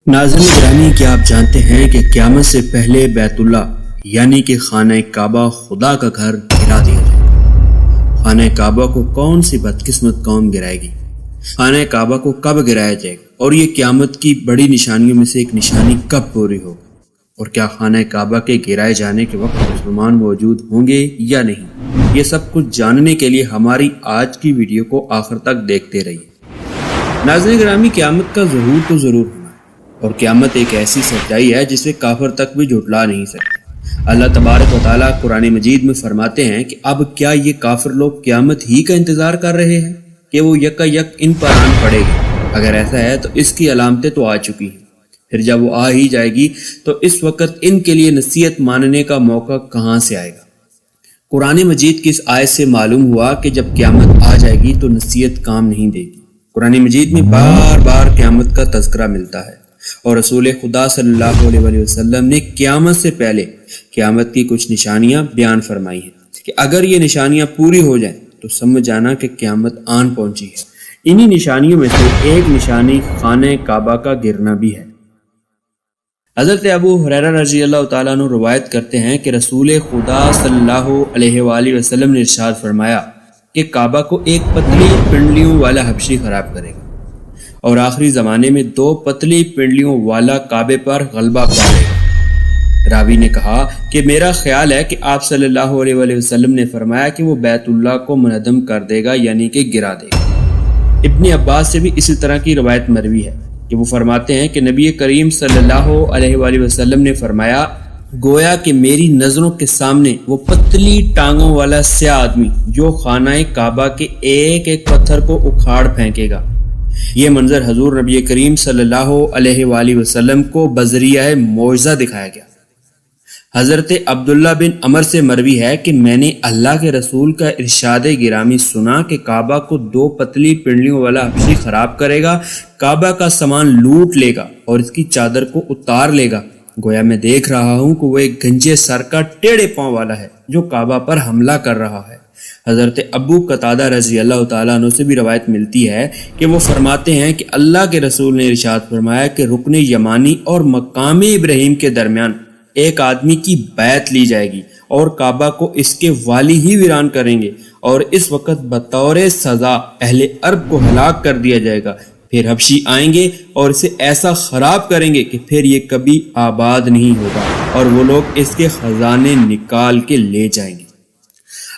ناظرین گرامی، کیا آپ جانتے ہیں کہ قیامت سے پہلے بیت اللہ یعنی کہ خانہ کعبہ خدا کا گھر گرا دیا جائے گا؟ خانہ کعبہ کو کون سی بدقسمت قوم گرائے گی؟ خانہ کعبہ کو کب گرایا جائے گا اور یہ قیامت کی بڑی نشانیوں میں سے ایک نشانی کب پوری ہوگی؟ اور کیا خانہ کعبہ کے گرائے جانے کے وقت مسلمان موجود ہوں گے یا نہیں؟ یہ سب کچھ جاننے کے لیے ہماری آج کی ویڈیو کو آخر تک دیکھتے رہیے۔ ناظرین گرامی، قیامت کا ظہور تو ضرور ہونا ہے، اور قیامت ایک ایسی سچائی ہے جسے کافر تک بھی جھٹلا نہیں سکتے۔ اللہ تبارک و تعالیٰ قرآن مجید میں فرماتے ہیں کہ اب کیا یہ کافر لوگ قیامت ہی کا انتظار کر رہے ہیں کہ وہ یکا یک ان پر آن پڑے گی؟ اگر ایسا ہے تو اس کی علامتیں تو آ چکی ہیں، پھر جب وہ آ ہی جائے گی تو اس وقت ان کے لیے نصیحت ماننے کا موقع کہاں سے آئے گا؟ قرآن مجید کی اس آیت سے معلوم ہوا کہ جب قیامت آ جائے گی تو نصیحت کام نہیں دے گی۔ قرآن مجید میں بار بار قیامت کا تذکرہ ملتا ہے، اور رسول خدا صلی اللہ علیہ وسلم نے قیامت سے پہلے قیامت کی کچھ نشانیاں بیان فرمائی ہیں کہ اگر یہ نشانیاں پوری ہو جائیں تو سمجھ جانا کہ قیامت آن پہنچی ہے۔ انہی نشانیوں میں سے ایک نشانی خانہ کعبہ کا گرنا بھی ہے۔ حضرت ابو ہریرہ رضی اللہ تعالیٰ عنہ روایت کرتے ہیں کہ رسول خدا صلی اللہ علیہ وآلہ وسلم نے ارشاد فرمایا کہ کعبہ کو ایک پتلی پنڈلیوں والا حبشی خراب کرے گا، اور آخری زمانے میں 2 پتلی پنڈلیوں والا کعبے پر غلبہ پائے گا۔ راوی نے کہا کہ میرا خیال ہے کہ آپ صلی اللہ علیہ وسلم نے فرمایا کہ وہ بیت اللہ کو منہدم کر دے گا، یعنی کہ گرا دے گا۔ ابن عباس سے بھی اسی طرح کی روایت مروی ہے کہ وہ فرماتے ہیں کہ نبی کریم صلی اللہ علیہ وآلہ وسلم نے فرمایا، گویا کہ میری نظروں کے سامنے وہ پتلی ٹانگوں والا سیاہ آدمی جو خانہ کعبہ کے ایک ایک پتھر کو اکھاڑ پھینکے گا۔ یہ منظر حضور نبی کریم صلی اللہ علیہ وآلہ وسلم کو بذریعہ معجزہ دکھایا گیا۔ حضرت عبداللہ بن عمر سے مروی ہے کہ میں نے اللہ کے رسول کا ارشاد گرامی سنا کہ کعبہ کو 2 پتلی پنڈلیوں والا حبشی خراب کرے گا، کعبہ کا سامان لوٹ لے گا اور اس کی چادر کو اتار لے گا۔ گویا میں دیکھ رہا ہوں کہ وہ ایک گنجے سر کا ٹیڑھے پاؤں والا ہے جو کعبہ پر حملہ کر رہا ہے۔ حضرت ابو قتادہ رضی اللہ تعالیٰ عنہ سے بھی روایت ملتی ہے کہ وہ فرماتے ہیں کہ اللہ کے رسول نے ارشاد فرمایا کہ رکن یمانی اور مقام ابراہیم کے درمیان ایک آدمی کی بیعت لی جائے گی، اور کعبہ کو اس کے والی ہی ویران کریں گے، اور اس وقت بطور سزا اہل عرب کو ہلاک کر دیا جائے گا۔ پھر حبشی آئیں گے اور اسے ایسا خراب کریں گے کہ پھر یہ کبھی آباد نہیں ہوگا، اور وہ لوگ اس کے خزانے نکال کے لے جائیں گے۔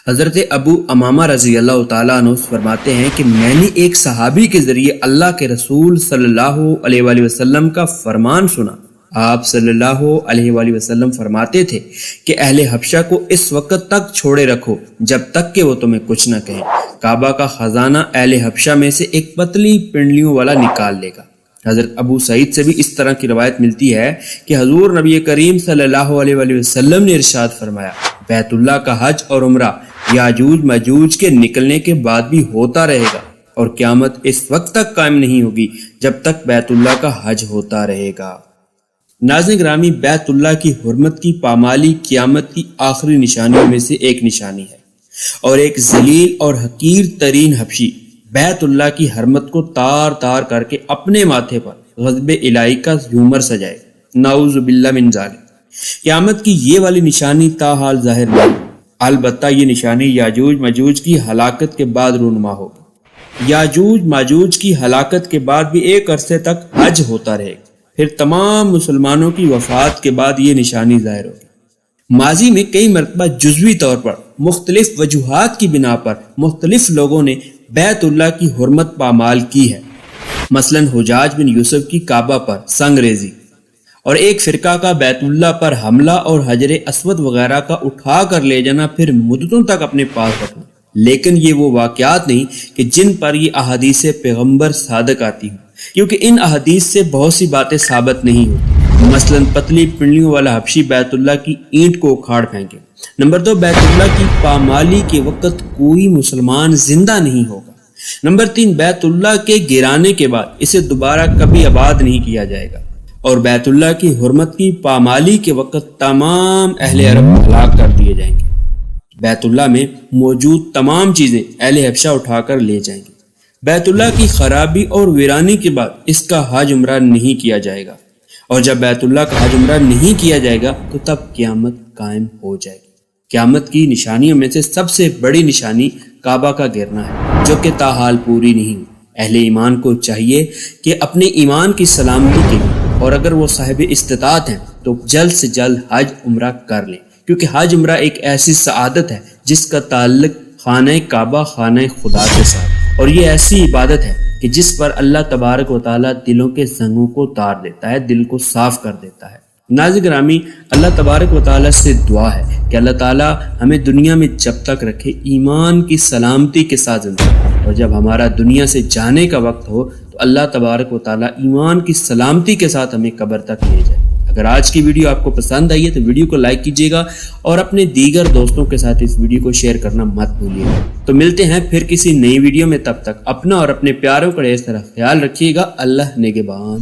حضرت ابو امامہ رضی اللہ تعالیٰ عنہ فرماتے ہیں کہ میں نے ایک صحابی کے ذریعے اللہ کے رسول صلی اللہ علیہ وآلہ وسلم کا فرمان سنا۔ آپ صلی اللہ علیہ وآلہ وسلم فرماتے تھے کہ اہل حبشہ کو اس وقت تک چھوڑے رکھو جب تک کہ وہ تمہیں کچھ نہ کہیں۔ کعبہ کا خزانہ اہل حبشہ میں سے ایک پتلی پنڈلیوں والا نکال لے گا۔ حضرت ابو سعید سے بھی اس طرح کی روایت ملتی ہے کہ حضور نبی کریم صلی اللہ علیہ وآلہ وسلم نے ارشاد فرمایا، بیت اللہ کا حج اور عمرہ یاجوج ماجوج کے نکلنے کے بعد بھی ہوتا رہے گا، اور قیامت اس وقت تک قائم نہیں ہوگی جب تک بیت اللہ کا حج ہوتا رہے گا۔ ناظرین گرامی، بیت اللہ کی حرمت کی پامالی قیامت کی آخری نشانیوں میں سے ایک نشانی ہے، اور ایک ذلیل اور حقیر ترین حبشی بیت اللہ کی حرمت کو تار تار کر کے اپنے ماتھے پر غضب الہی کا جھومر سجائے، نعوذ باللہ من ذالک۔ قیامت کی یہ والی نشانی تاحال ظاہر نہیں، البتہ یہ نشانی یاجوج ماجوج کی ہلاکت کے بعد رونما ہوگی۔ یاجوج ماجوج کی ہلاکت کے بعد بھی ایک عرصے تک حج ہوتا رہے گا، پھر تمام مسلمانوں کی وفات کے بعد یہ نشانی ظاہر ہوگی۔ ماضی میں کئی مرتبہ جزوی طور پر مختلف وجوہات کی بنا پر مختلف لوگوں نے بیت اللہ کی حرمت پامال کی ہے، مثلا حجاج بن یوسف کی کعبہ پر سنگ ریزی، اور ایک فرقہ کا بیت اللہ پر حملہ اور حجر اسود وغیرہ کا اٹھا کر لے جانا پھر مدتوں تک اپنے پاس رکھنا۔ لیکن یہ وہ واقعات نہیں کہ جن پر یہ احادیث پیغمبر صادق آتی ہوں، کیونکہ ان احادیث سے بہت سی باتیں ثابت نہیں ہوتی۔ مثلا پتلی پنڈلیوں والا حبشی بیت اللہ کی اینٹ کو اکھاڑ پھینکے۔ نمبر 2، بیت اللہ کی پامالی کے وقت کوئی مسلمان زندہ نہیں ہوگا۔ نمبر 3، بیت اللہ کے گرانے کے بعد اسے دوبارہ کبھی آباد نہیں کیا جائے گا، اور بیت اللہ کی حرمت کی پامالی کے وقت تمام اہل عرب ہلاک کر دیے جائیں گے۔ بیت اللہ میں موجود تمام چیزیں اہل حبشہ اٹھا کر لے جائیں گے۔ بیت اللہ کی خرابی اور ویرانی کے بعد اس کا حج عمرہ نہیں کیا جائے گا۔ اور جب بیت اللہ کا حج عمرہ نہیں کیا جائے گا تو تب قیامت قائم ہو جائے گی۔ قیامت کی نشانیوں میں سے سب سے بڑی نشانی کعبہ کا گرنا ہے، جو کہ تاحال پوری نہیں ہوئی۔ اہل ایمان کو چاہیے کہ اپنے ایمان کی سلامتی کے لیے، اور اگر وہ صاحب استطاعت ہیں تو جلد سے جلد حج عمرہ کر لیں، کیونکہ حج عمرہ ایک ایسی سعادت ہے جس کا تعلق خانہ کعبہ، خانہ خدا کے ساتھ، اور یہ ایسی عبادت ہے کہ جس پر اللہ تبارک و تعالیٰ دلوں کے زنگوں کو اتار دیتا ہے، دل کو صاف کر دیتا ہے۔ ناظرین گرامی، اللہ تبارک و تعالیٰ سے دعا ہے کہ اللہ تعالیٰ ہمیں دنیا میں جب تک رکھے ایمان کی سلامتی کے ساتھ زندہ رکھے، اور جب ہمارا دنیا سے جانے کا وقت ہو تو اللہ تبارک و تعالیٰ ایمان کی سلامتی کے ساتھ ہمیں قبر تک لے جائے۔ اگر آج کی ویڈیو آپ کو پسند آئی ہے تو ویڈیو کو لائک کیجیے گا، اور اپنے دیگر دوستوں کے ساتھ اس ویڈیو کو شیئر کرنا مت بھولیے گا۔ تو ملتے ہیں پھر کسی نئی ویڈیو میں، تب تک اپنا اور اپنے پیاروں کا ڈھیر سارا خیال رکھیے گا۔ اللہ نگہبان۔